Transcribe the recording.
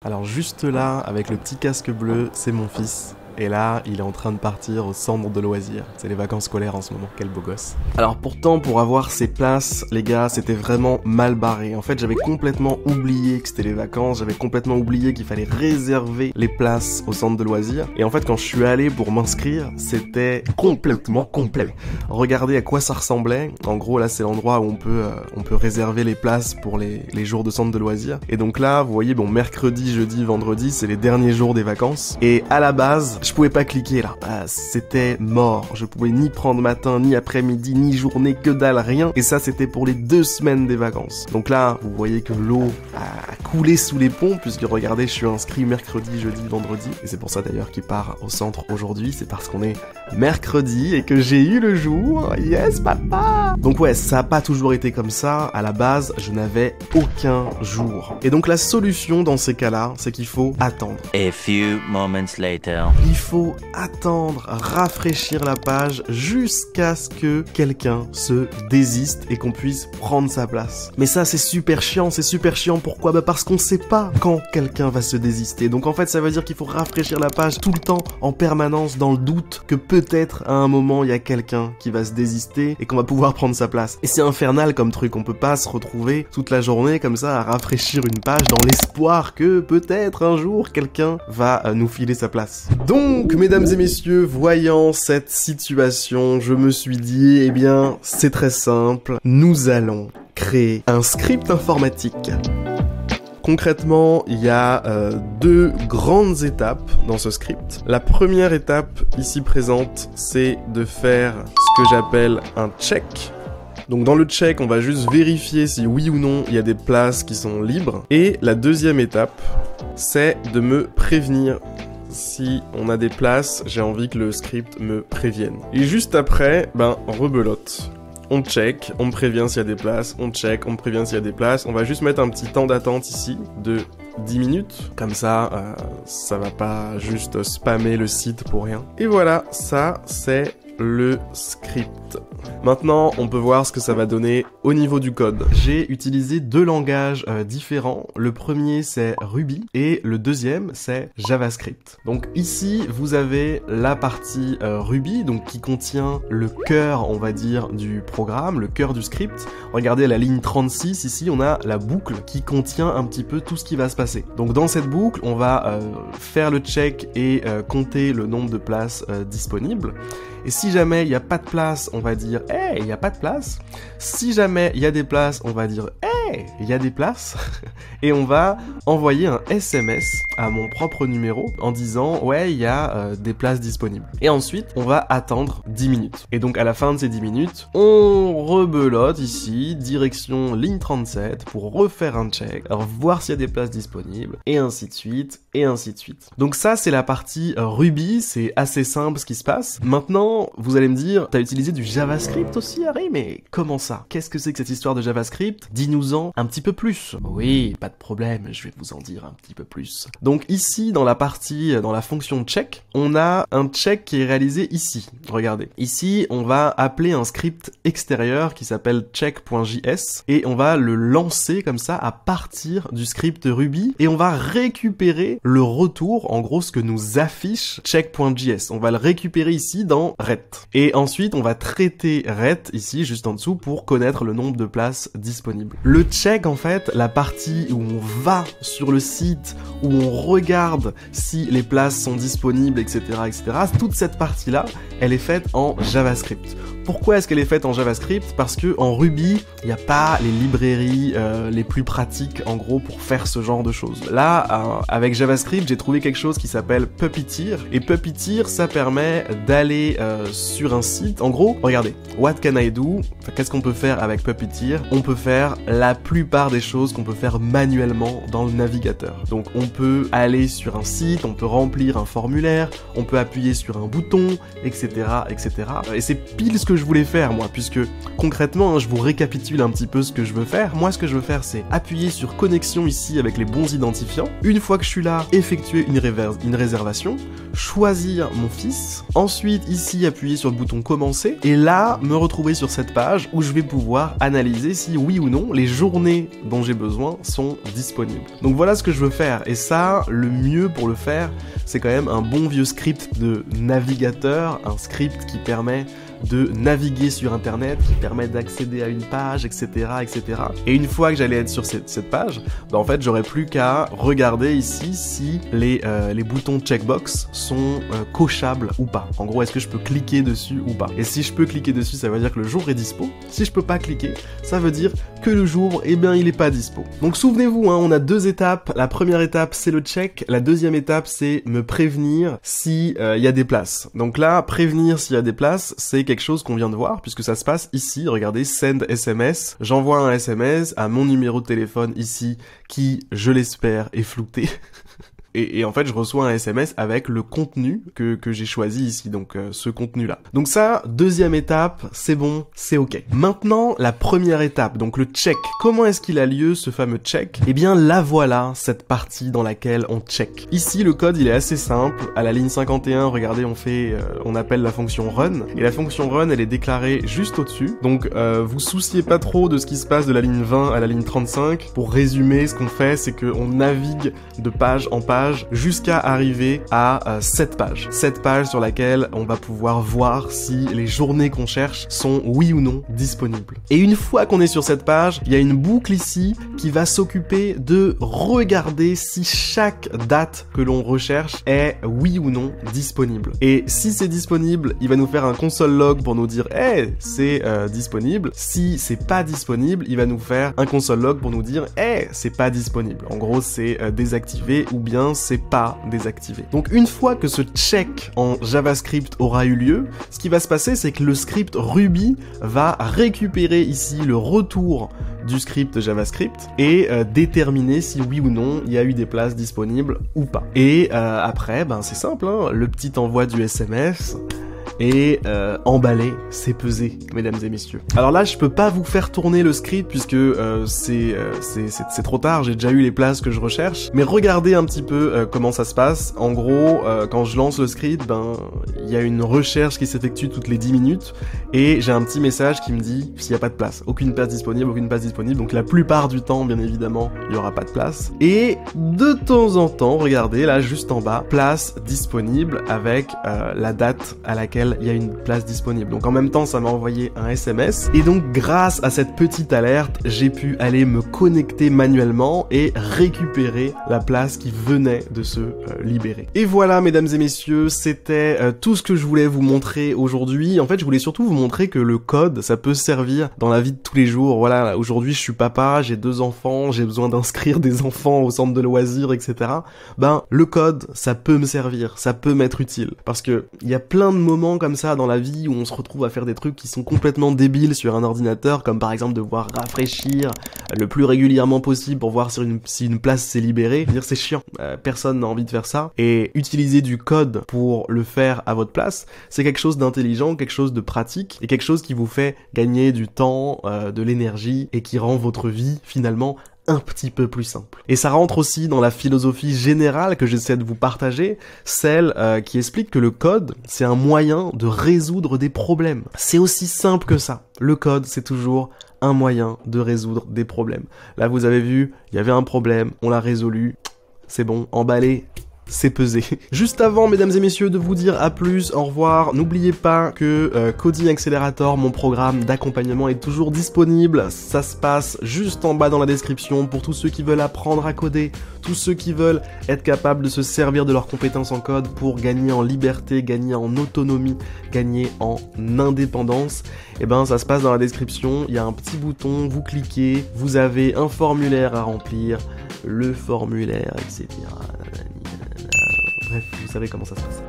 Alors juste là, avec le petit casque bleu, c'est mon fils. Et là, il est en train de partir au centre de loisirs. C'est les vacances scolaires en ce moment, quel beau gosse. Alors pourtant, pour avoir ces places, les gars, c'était vraiment mal barré. En fait, j'avais complètement oublié que c'était les vacances, j'avais complètement oublié qu'il fallait réserver les places au centre de loisirs. Et en fait, quand je suis allé pour m'inscrire, c'était complètement complet. Regardez à quoi ça ressemblait. En gros, là, c'est l'endroit où on peut réserver les places pour les jours de centre de loisirs. Et donc là, vous voyez, bon, mercredi, jeudi, vendredi, c'est les derniers jours des vacances. Et à la base, je pouvais pas cliquer là, c'était mort, je pouvais ni prendre matin, ni après-midi, ni journée, que dalle, rien, et ça c'était pour les 2 semaines des vacances. Donc là, vous voyez que l'eau a coulé sous les ponts, puisque regardez, je suis inscrit mercredi, jeudi, vendredi, et c'est pour ça d'ailleurs qu'il part au centre aujourd'hui, c'est parce qu'on est mercredi et que j'ai eu le jour, yes papa. Donc ouais, ça a pas toujours été comme ça, à la base, je n'avais aucun jour. Et donc la solution dans ces cas-là, c'est qu'il faut attendre. A few moments later. Il faut attendre, rafraîchir la page jusqu'à ce que quelqu'un se désiste et qu'on puisse prendre sa place. Mais ça c'est super chiant, pourquoi ? Bah parce qu'on sait pas quand quelqu'un va se désister. Donc en fait ça veut dire qu'il faut rafraîchir la page tout le temps, en permanence, dans le doute que peut-être à un moment il y a quelqu'un qui va se désister et qu'on va pouvoir prendre sa place. Et c'est infernal comme truc, on peut pas se retrouver toute la journée comme ça à rafraîchir une page dans l'espoir que peut-être un jour quelqu'un va nous filer sa place. Donc, mesdames et messieurs, voyant cette situation, je me suis dit, eh bien, c'est très simple, nous allons créer un script informatique. Concrètement, il y a 2 grandes étapes dans ce script. La première étape, ici présente, c'est de faire ce que j'appelle un check. Donc dans le check, on va juste vérifier si oui ou non il y a des places qui sont libres. Et la deuxième étape, c'est de me prévenir. Si on a des places, j'ai envie que le script me prévienne. Et juste après, rebelote. On check, on me prévient s'il y a des places, on check, on me prévient s'il y a des places. On va juste mettre un petit temps d'attente ici de 10 minutes. Comme ça, ça va pas juste spammer le site pour rien. Et voilà, ça c'est le script. Maintenant, on peut voir ce que ça va donner au niveau du code. J'ai utilisé 2 langages différents. Le premier, c'est Ruby et le deuxième, c'est JavaScript. Donc ici, vous avez la partie Ruby, donc qui contient le cœur, on va dire, du programme, le cœur du script. Regardez la ligne 36, ici, on a la boucle qui contient un petit peu tout ce qui va se passer. Donc dans cette boucle, on va faire le check et compter le nombre de places disponibles. Et si jamais il n'y a pas de place, on va dire « Hey, il n'y a pas de place ». Si jamais il y a des places, on va dire « Hey, il y a des places ». Et on va envoyer un SMS à mon propre numéro en disant « Ouais, il y a des places disponibles ». Et ensuite, on va attendre 10 minutes. Et donc à la fin de ces 10 minutes, on rebelote ici, direction ligne 37, pour refaire un check, alors voir s'il y a des places disponibles, et ainsi de suite, et ainsi de suite. Donc ça, c'est la partie Ruby, c'est assez simple ce qui se passe. Maintenant, vous allez me dire, t'as utilisé du JavaScript aussi, Harry, mais comment ça? Qu'est-ce que c'est que cette histoire de JavaScript? Dis-nous-en un petit peu plus. Oui, pas de problème, je vais vous en dire un petit peu plus. Donc ici, dans la partie, dans la fonction check, on a un check qui est réalisé ici. Regardez. Ici, on va appeler un script extérieur qui s'appelle check.js et on va le lancer comme ça à partir du script Ruby et on va récupérer le retour, en gros ce que nous affiche check.js. On va le récupérer ici dans ret. Et ensuite, on va traiter ret ici, juste en dessous, pour connaître le nombre de places disponibles. Le check, en fait, la partie où on va sur le site, où on regarde si les places sont disponibles, etc., etc., toute cette partie-là, elle est faite en JavaScript. Pourquoi est-ce qu'elle est faite en JavaScript? Parce que en Ruby, il n'y a pas les librairies les plus pratiques, en gros, pour faire ce genre de choses. Là, avec JavaScript, j'ai trouvé quelque chose qui s'appelle Puppeteer. Et Puppeteer, ça permet d'aller sur un site. En gros, regardez, what can I do? Qu'est-ce qu'on peut faire avec Puppeteer? On peut faire la plupart des choses qu'on peut faire manuellement dans le navigateur. Donc, on peut aller sur un site, on peut remplir un formulaire, on peut appuyer sur un bouton, etc., etc. Et c'est pile ce que je voulais faire moi, puisque concrètement, hein, je vous récapitule un petit peu ce que je veux faire. Moi, ce que je veux faire, c'est appuyer sur connexion ici avec les bons identifiants. Une fois que je suis là, effectuer une réservation, choisir mon fils, ensuite ici appuyer sur le bouton commencer, et là, me retrouver sur cette page où je vais pouvoir analyser si oui ou non les journées dont j'ai besoin sont disponibles. Donc voilà ce que je veux faire, et ça, le mieux pour le faire, c'est quand même un bon vieux script de navigateur, un script qui permet de naviguer sur internet, qui permet d'accéder à une page, etc., etc. Et une fois que j'allais être sur cette page, bah en fait j'aurais plus qu'à regarder ici si les boutons checkbox sont cochables ou pas. En gros, est-ce que je peux cliquer dessus ou pas. Et si je peux cliquer dessus, ça veut dire que le jour est dispo. Si je peux pas cliquer, ça veut dire que le jour, eh bien, il est pas dispo. Donc souvenez-vous, hein, on a deux étapes. La première étape, c'est le check. La deuxième étape, c'est me prévenir si il y a des places. Donc là, prévenir s'il y a des places, c'est quelque chose qu'on vient de voir, puisque ça se passe ici. Regardez, send SMS. J'envoie un SMS à mon numéro de téléphone ici, qui, je l'espère, est flouté. Et en fait, je reçois un SMS avec le contenu que j'ai choisi ici, donc ce contenu-là. Donc ça, deuxième étape, c'est bon, c'est ok. Maintenant, la première étape, donc le check. Comment est-ce qu'il a lieu, ce fameux check? Eh bien, la voilà, cette partie dans laquelle on check. Ici, le code, il est assez simple. À la ligne 51, regardez, on appelle la fonction run. Et la fonction run, elle est déclarée juste au-dessus. Donc, vous souciez pas trop de ce qui se passe de la ligne 20 à la ligne 35. Pour résumer, ce qu'on fait, c'est qu'on navigue de page en page jusqu'à arriver à cette page sur laquelle on va pouvoir voir si les journées qu'on cherche sont oui ou non disponibles. Et une fois qu'on est sur cette page, il y a une boucle ici qui va s'occuper de regarder si chaque date que l'on recherche est oui ou non disponible. Et si c'est disponible, il va nous faire un console log pour nous dire hey, c'est disponible. Si c'est pas disponible, il va nous faire un console log pour nous dire hey, c'est pas disponible. En gros, c'est désactivé ou bien c'est pas désactivé. Donc une fois que ce check en JavaScript aura eu lieu, ce qui va se passer, c'est que le script Ruby va récupérer ici le retour du script JavaScript et déterminer si oui ou non il y a eu des places disponibles ou pas. Et après, ben c'est simple, hein, le petit envoi du SMS et emballer, c'est peser, mesdames et messieurs. Alors là, je peux pas vous faire tourner le script puisque c'est trop tard, j'ai déjà eu les places que je recherche, mais regardez un petit peu comment ça se passe. En gros, quand je lance le script, ben il y a une recherche qui s'effectue toutes les 10 minutes et j'ai un petit message qui me dit s'il y a pas de place, aucune place disponible, donc la plupart du temps, bien évidemment, il y aura pas de place. Et de temps en temps, regardez là juste en bas, place disponible avec la date à laquelle il y a une place disponible. Donc en même temps, ça m'a envoyé un SMS. Et donc grâce à cette petite alerte, j'ai pu aller me connecter manuellement et récupérer la place qui venait de se libérer. Et voilà, mesdames et messieurs, c'était tout ce que je voulais vous montrer aujourd'hui. En fait, je voulais surtout vous montrer que le code, ça peut servir dans la vie de tous les jours. Voilà, aujourd'hui, je suis papa, j'ai 2 enfants, j'ai besoin d'inscrire des enfants au centre de loisirs, etc. Ben, le code, ça peut me servir, ça peut m'être utile. Parce que il y a plein de moments comme ça dans la vie où on se retrouve à faire des trucs qui sont complètement débiles sur un ordinateur, comme par exemple devoir rafraîchir le plus régulièrement possible pour voir si une place s'est libérée. Dire c'est chiant, personne n'a envie de faire ça, et utiliser du code pour le faire à votre place, c'est quelque chose d'intelligent, quelque chose de pratique, et quelque chose qui vous fait gagner du temps, de l'énergie, et qui rend votre vie finalement un petit peu plus simple. Et ça rentre aussi dans la philosophie générale que j'essaie de vous partager, celle qui explique que le code, c'est un moyen de résoudre des problèmes. C'est aussi simple que ça. Le code, c'est toujours un moyen de résoudre des problèmes. Là, vous avez vu, il y avait un problème, on l'a résolu, c'est bon, emballé, c'est pesé. Juste avant, mesdames et messieurs, de vous dire à plus, au revoir, n'oubliez pas que Coding Accelerator, mon programme d'accompagnement, est toujours disponible. Ça se passe juste en bas dans la description pour tous ceux qui veulent apprendre à coder, tous ceux qui veulent être capables de se servir de leurs compétences en code pour gagner en liberté, gagner en autonomie, gagner en indépendance. Et ben, ça se passe dans la description, il y a un petit bouton, vous cliquez, vous avez un formulaire à remplir, le formulaire, etc. Bref, vous savez comment ça se passe.